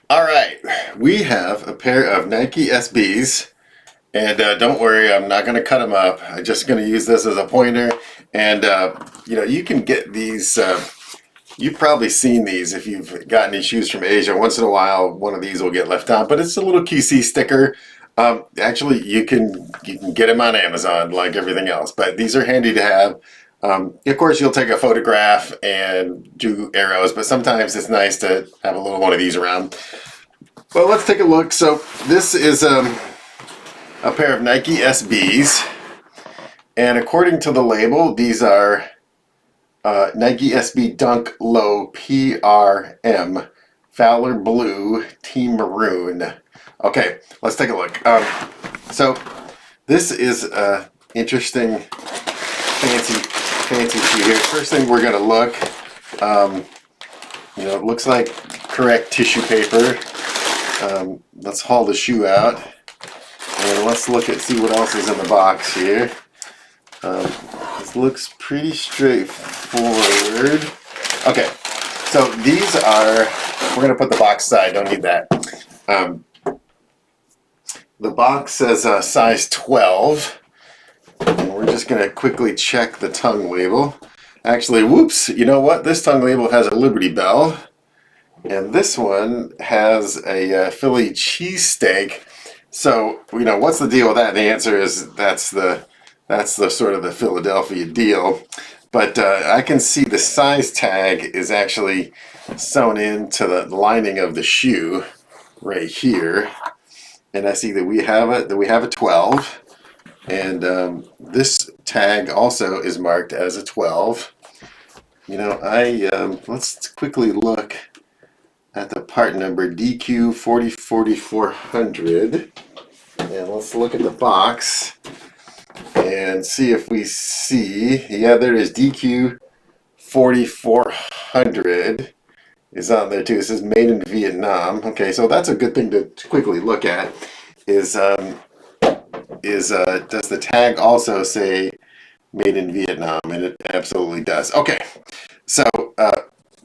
All right, we have a pair of Nike SBs, and don't worry, I'm not going to cut them up. I'm just going to use this as a pointer, and you can get these. You've probably seen these if you've gotten these shoes from Asia. Once in a while, one of these will get left out, but it's a little QC sticker. Actually, you can get them on Amazon like everything else, but these are handy to have. Of course, you'll take a photograph and do arrows, but sometimes it's nice to have a little one of these around. Well, let's take a look. So this is a pair of Nike SBs, and according to the label, these are Nike SB Dunk Low PRM Fowler Blue Team Maroon. Okay, let's take a look. So this is a interesting, fancy shoe here. First thing we're gonna look. It looks like correct tissue paper. Let's haul the shoe out and let's see what else is in the box here. This looks pretty straightforward. Okay, so these are, we're going to put the box aside, don't need that. The box says size 12, and we're just going to quickly check the tongue label. Actually, whoops, you know what? This tongue label has a Liberty Bell, and this one has a Philly cheesesteak. So, what's the deal with that? The answer is that's the sort of the Philadelphia deal. But I can see the size tag is actually sewn into the lining of the shoe right here. And I see that we have a 12. And this tag also is marked as a 12. Let's quickly look at the part number DQ 4400. And let's look at the box and see if we see, yeah, there is DQ 4400 is on there too. It says made in Vietnam. Okay, so that's a good thing to quickly look at. Does the tag also say made in Vietnam? And it absolutely does. Okay, so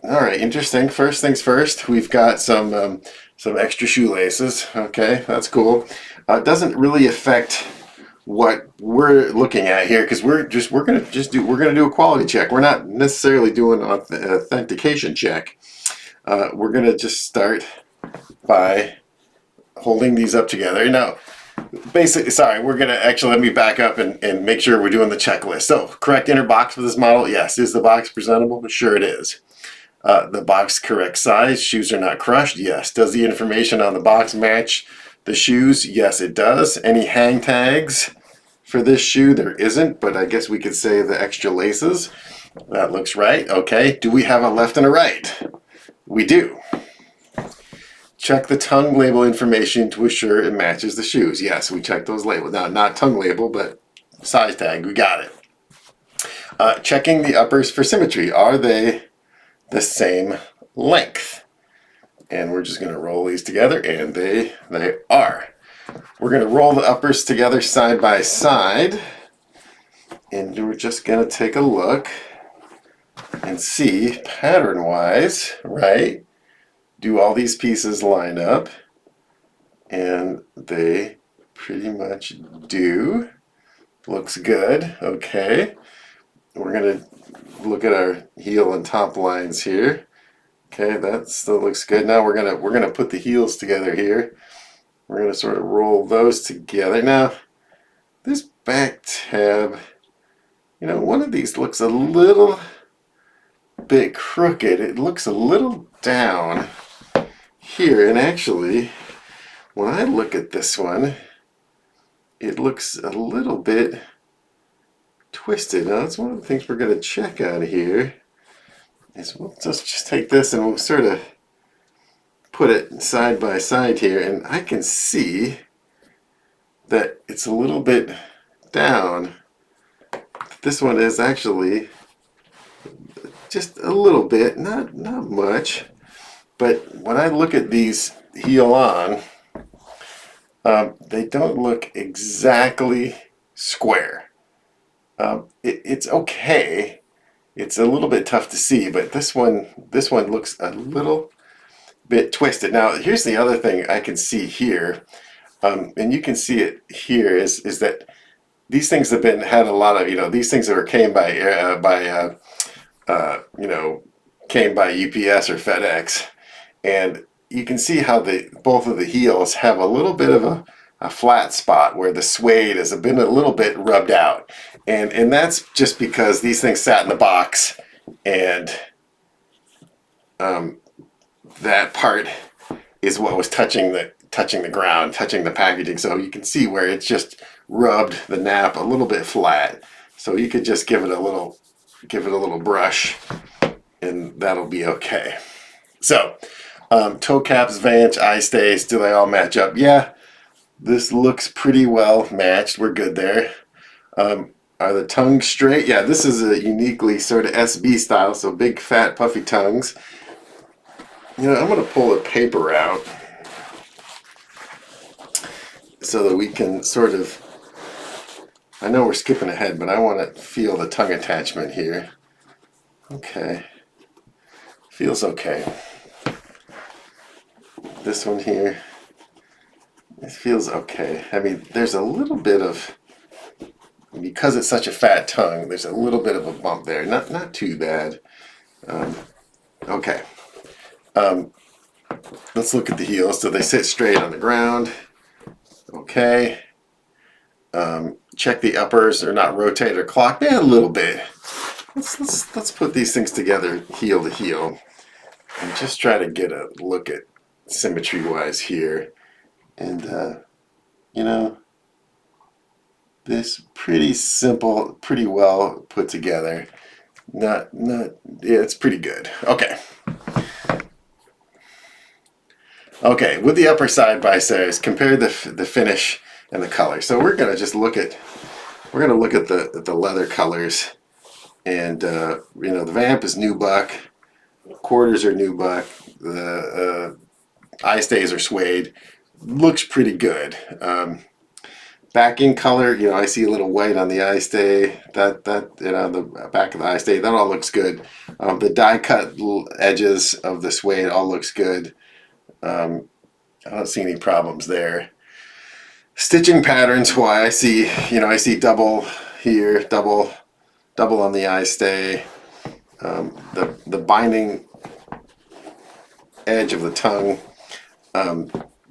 all right, interesting. First things first, we've got some extra shoelaces. Okay, that's cool. It doesn't really affect what we're looking at here because we're gonna do a quality check. We're not necessarily doing an authentication check. We're gonna just start by holding these up together. Now, basically, sorry, we're gonna actually, let me back up and make sure we're doing the checklist. So, correct inner box for this model? Yes. Is the box presentable? Sure it is. The box correct size? Shoes are not crushed? Yes. Does the information on the box match the shoes? Yes, it does. Any hang tags for this shoe? There isn't, but I guess we could say the extra laces. That looks right. Okay. Do we have a left and a right? We do. Check the tongue label information to assure it matches the shoes. Yes, we checked those labels. Now, not tongue label, but size tag. We got it. Checking the uppers for symmetry. Are they the same length? And we're just going to roll these together, and they are. We're going to roll the uppers together side by side, and we're just going to take a look and see pattern-wise, right? Do all these pieces line up? And they pretty much do. Looks good. Okay. We're going to look at our heel and top lines here. Okay, that still looks good. Now we're gonna put the heels together here. We're gonna sort of roll those together. Now, this back tab, one of these looks a little bit crooked. It looks a little down here, and actually, when I look at this one, it looks a little bit twisted. Now, that's one of the things we're gonna check out here. Is we'll just take this and we'll sort of put it side by side here, and I can see that it's a little bit down. This one is actually just a little bit, not much, but when I look at these heel on, they don't look exactly square. It's okay. It's a little bit tough to see, but this one looks a little bit twisted. Now, here's the other thing I can see here, and you can see it here, is that these things have had a lot of, these things that were came by came by UPS or FedEx, and you can see how both of the heels have a little bit of a flat spot where the suede has been a little bit rubbed out, and that's just because these things sat in the box, and that part is what was touching the ground, touching the packaging. So you can see where it's just rubbed the nap a little bit flat. So you could just give it a little brush, and that'll be okay. So toe caps, vamps, eye stays, do they all match up? Yeah, this looks pretty well matched. We're good there. Are the tongues straight? Yeah, this is a uniquely sort of SB style, so big, fat, puffy tongues. I'm going to pull the paper out so that we can sort of, I know we're skipping ahead, but I want to feel the tongue attachment here. Okay. Feels okay. This one here, it feels okay. I mean, there's a little bit of, because it's such a fat tongue, there's a little bit of a bump there. Not too bad. Okay. Let's look at the heels. So they sit straight on the ground. Okay. Check the uppers. They're not rotated or clocked. Yeah, a little bit. Let's put these things together, heel to heel, and just try to get a look at symmetry-wise here. And this pretty simple, pretty well put together. Yeah, it's pretty good. Okay. Okay, with the upper side by sides, compare the finish and the color. So we're gonna just look at the leather colors, and the vamp is nubuck, quarters are nubuck, the eye stays are suede. Looks pretty good. Backing color, I see a little white on the eye stay. The back of the eye stay, that all looks good. The die cut edges of the suede all looks good. I don't see any problems there. Stitching patterns, why I see double here, double on the eye stay. The binding edge of the tongue,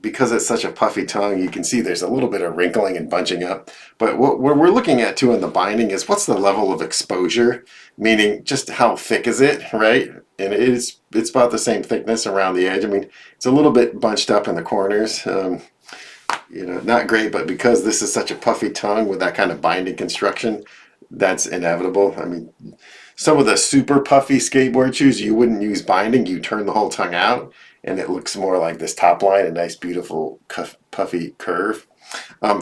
because it's such a puffy tongue, you can see there's a little bit of wrinkling and bunching up. But what we're looking at too in the binding is what's the level of exposure, meaning just how thick is it, right? And it's about the same thickness around the edge. I mean, it's a little bit bunched up in the corners. Not great, but because this is such a puffy tongue with that kind of binding construction, that's inevitable. I mean, some of the super puffy skateboard shoes, you wouldn't use binding, you turn the whole tongue out, and it looks more like this top line, a nice, beautiful, puffy curve.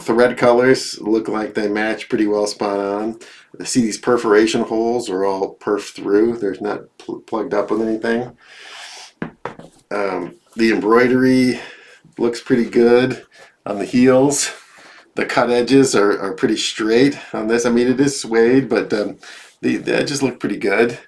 Thread colors look like they match pretty well, spot on. I see these perforation holes are all perf through. There's not plugged up with anything. The embroidery looks pretty good on the heels. The cut edges are pretty straight on this. I mean, it is suede, but the edges look pretty good.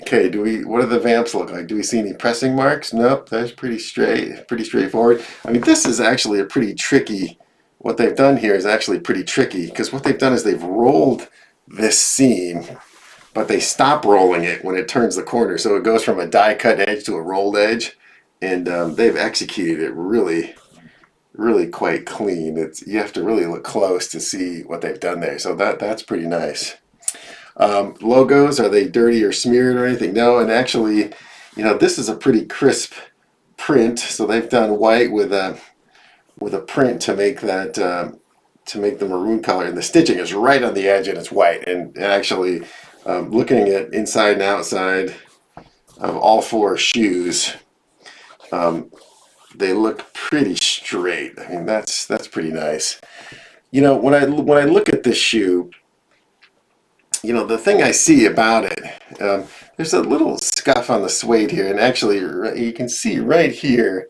Okay, what do the vamps look like? Do we see any pressing marks? Nope, that's pretty straightforward. I mean, this is actually a pretty tricky, what they've done here is actually pretty tricky, because what they've done is they've rolled this seam, but they stop rolling it when it turns the corner. So it goes from a die cut edge to a rolled edge, and they've executed it really, really quite clean. You have to really look close to see what they've done there. So that's pretty nice. Logos, are they dirty or smeared or anything? No, and actually, this is a pretty crisp print. So they've done white with a print to make that to make the maroon color, and the stitching is right on the edge and it's white. And actually, looking at inside and outside of all four shoes, they look pretty straight. I mean, that's pretty nice. When I look at this shoe, the thing I see about it, there's a little scuff on the suede here, and actually you can see right here,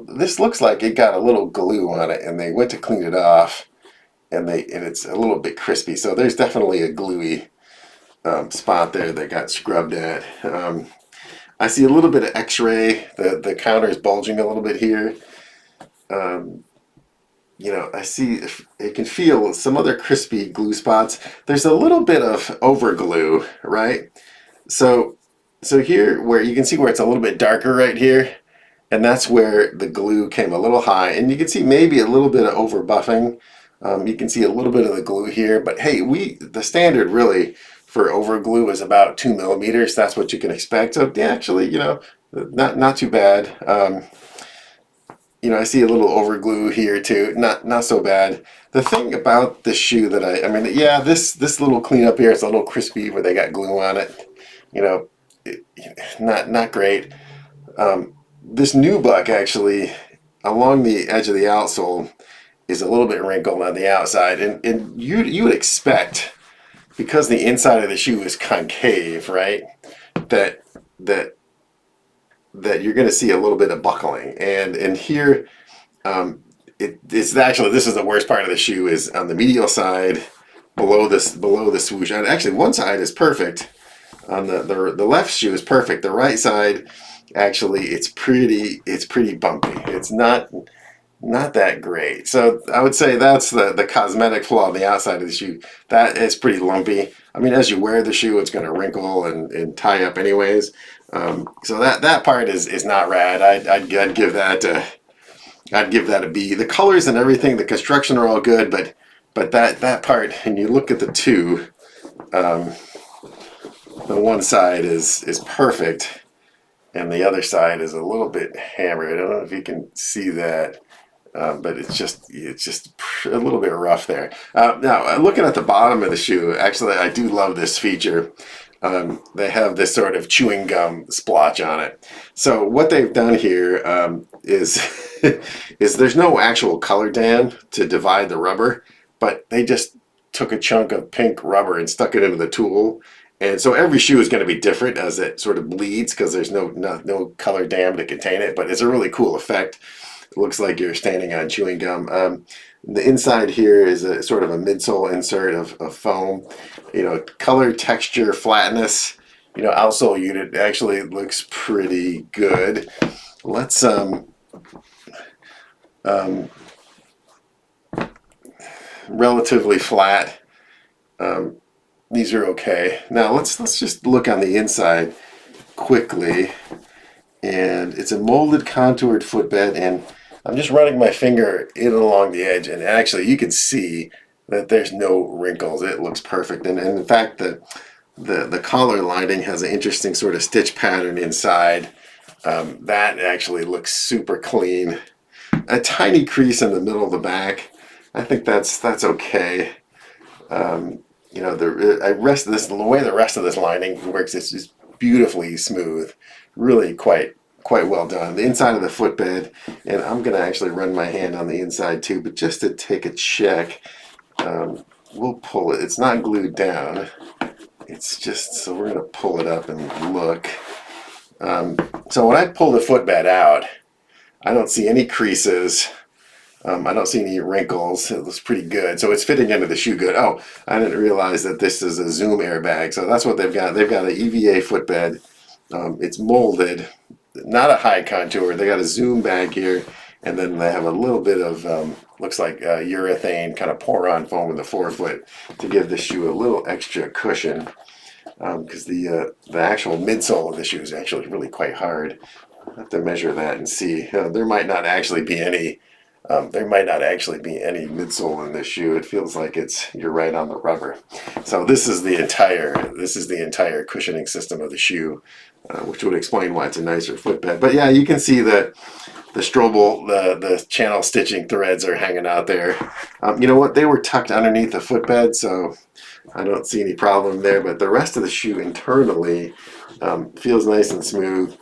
this looks like it got a little glue on it, and they went to clean it off, and it's a little bit crispy. So there's definitely a gluey spot there that got scrubbed at. I see a little bit of X-ray. The counter is bulging a little bit here. You know, I see, it can feel some other crispy glue spots. There's a little bit of over glue, right? So here, where you can see where it's a little bit darker right here, and that's where the glue came a little high, and you can see maybe a little bit of over buffing. You can see a little bit of the glue here, but hey, the standard really for over glue is about 2 millimeters. That's what you can expect. So yeah, actually, you know, not too bad. You know, I see a little over glue here too. Not so bad. The thing about the shoe that I mean, yeah, this little cleanup here is a little crispy where they got glue on it. You know, not great. This nubuck actually, along the edge of the outsole, is a little bit wrinkled on the outside, and you would expect, because the inside of the shoe is concave, right, that you're going to see a little bit of buckling, and here it's actually, this is the worst part of the shoe, is on the medial side below the swoosh. And actually one side is perfect. On the left shoe is perfect. The right side, actually, it's pretty bumpy. It's not that great. So I would say that's the cosmetic flaw on the outside of the shoe. That is pretty lumpy. I mean, as you wear the shoe, it's going to wrinkle and tie up anyways. So that part is not rad. I'd give that a B. The colors and everything, the construction are all good, but that part, and you look at the two, the one side is perfect, and the other side is a little bit hammered. I don't know if you can see that, but it's just a little bit rough there. Now, looking at the bottom of the shoe, actually, I do love this feature. They have this sort of chewing gum splotch on it. So what they've done here is there's no actual color dam to divide the rubber, but they just took a chunk of pink rubber and stuck it into the tool. And so every shoe is going to be different as it sort of bleeds, because there's no color dam to contain it. But it's a really cool effect. It looks like you're standing on chewing gum. The inside here is a sort of a midsole insert of foam. You know, color, texture, flatness. You know, outsole unit actually looks pretty good. Let's relatively flat. These are okay. Now let's just look on the inside quickly. And it's a molded contoured footbed, and I'm just running my finger in along the edge, and actually you can see that there's no wrinkles. It looks perfect. And in fact, the collar lining has an interesting sort of stitch pattern inside. That actually looks super clean. A tiny crease in the middle of the back. I think that's okay. You know, the way the rest of this lining works is just beautifully smooth. Really quite well done. The inside of the footbed, and I'm going to actually run my hand on the inside too, but just to take a check, we'll pull it. It's not glued down. It's just, so we're going to pull it up and look. So when I pull the footbed out, I don't see any creases. I don't see any wrinkles. It looks pretty good. So it's fitting into the shoe good. Oh, I didn't realize that this is a zoom airbag. So that's what they've got. They've got an EVA footbed. It's molded, not a high contour. They got a zoom bag here, and then they have a little bit of looks like urethane kind of pour-on foam in the forefoot to give the shoe a little extra cushion, because the actual midsole of the shoe is actually really quite hard. I have to measure that and see. There might not actually be any. There might not actually be any midsole in this shoe. It feels like you're right on the rubber. So this is the entire cushioning system of the shoe, which would explain why it's a nicer footbed. But yeah, you can see that the Strobel, the channel stitching threads are hanging out there. You know what? They were tucked underneath the footbed, so I don't see any problem there. But the rest of the shoe internally feels nice and smooth.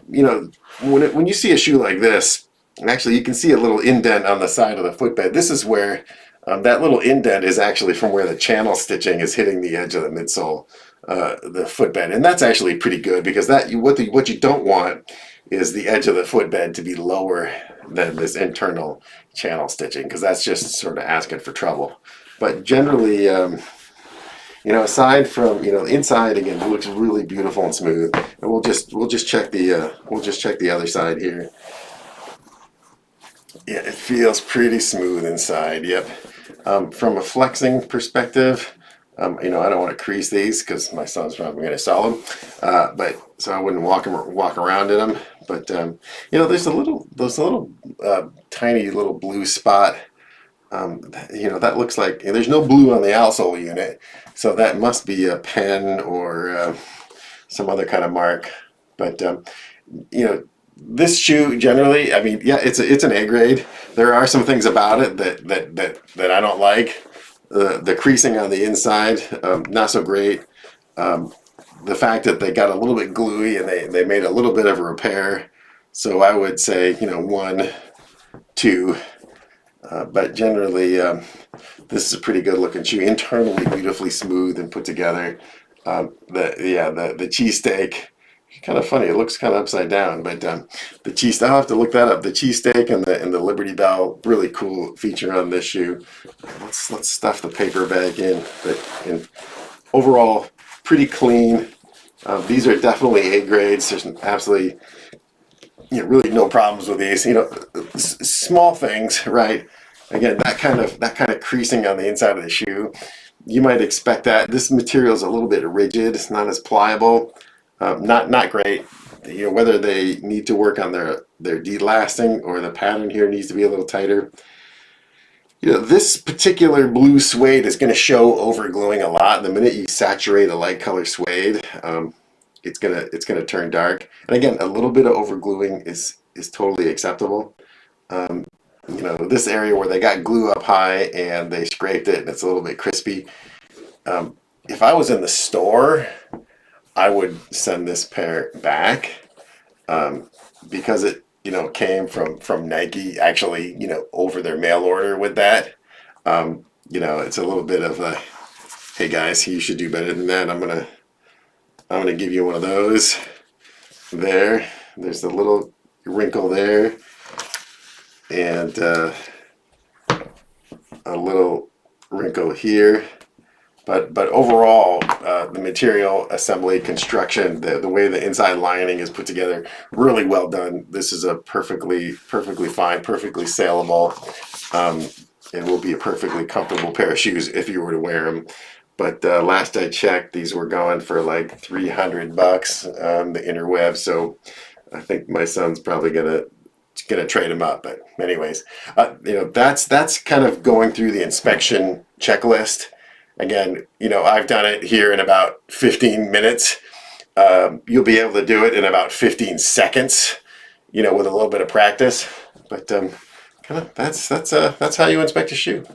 You know, when you see a shoe like this, actually, you can see a little indent on the side of the footbed. This is where that little indent is actually from where the channel stitching is hitting the edge of the midsole, the footbed, and that's actually pretty good, because what you don't want is the edge of the footbed to be lower than this internal channel stitching, because that's just sort of asking for trouble. But generally, aside from the inside, again, it looks really beautiful and smooth. And we'll just check the other side here. Yeah, it feels pretty smooth inside. Yep. From a flexing perspective, I don't want to crease these because my son's probably going to sell them. But so I wouldn't walk around in them. But there's those little tiny little blue spot. That looks like there's no blue on the outsole unit, so that must be a pen or some other kind of mark. But this shoe generally, I mean, yeah, it's an A grade. There are some things about it that I don't like. The creasing on the inside, not so great. The fact that they got a little bit gluey and they made a little bit of a repair. So I would say 1, 2. But generally, this is a pretty good looking shoe. Internally beautifully smooth and put together. The cheesesteak, kind of funny. It looks kind of upside down, but the cheese. I'll have to look that up. The cheesesteak and the Liberty Bell, really cool feature on this shoe. Let's stuff the paper bag in. But overall, pretty clean. These are definitely A grades. There's absolutely really no problems with these. Small things, right? Again, that kind of creasing on the inside of the shoe, you might expect that. This material is a little bit rigid. It's not as pliable. Not great. Whether they need to work on their delasting or the pattern here needs to be a little tighter. This particular blue suede is going to show overgluing a lot. The minute you saturate a light color suede, it's gonna turn dark. And again, a little bit of overgluing is totally acceptable. This area where they got glue up high and they scraped it and it's a little bit crispy. If I was in the store, I would send this pair back because it came from Nike actually over their mail order with that. It's a little bit of a, hey guys, you should do better than that. I'm gonna give you one of those. There's a little wrinkle there, and a little wrinkle here. But overall, the material assembly, construction, the way the inside lining is put together, really well done. This is a perfectly fine, perfectly saleable. It will be a perfectly comfortable pair of shoes if you were to wear them. But last I checked, these were going for like $300 on the interweb. So I think my son's probably gonna trade them up. But anyways, that's kind of going through the inspection checklist. Again, I've done it here in about 15 minutes. You'll be able to do it in about 15 seconds, with a little bit of practice. But that's how you inspect a shoe.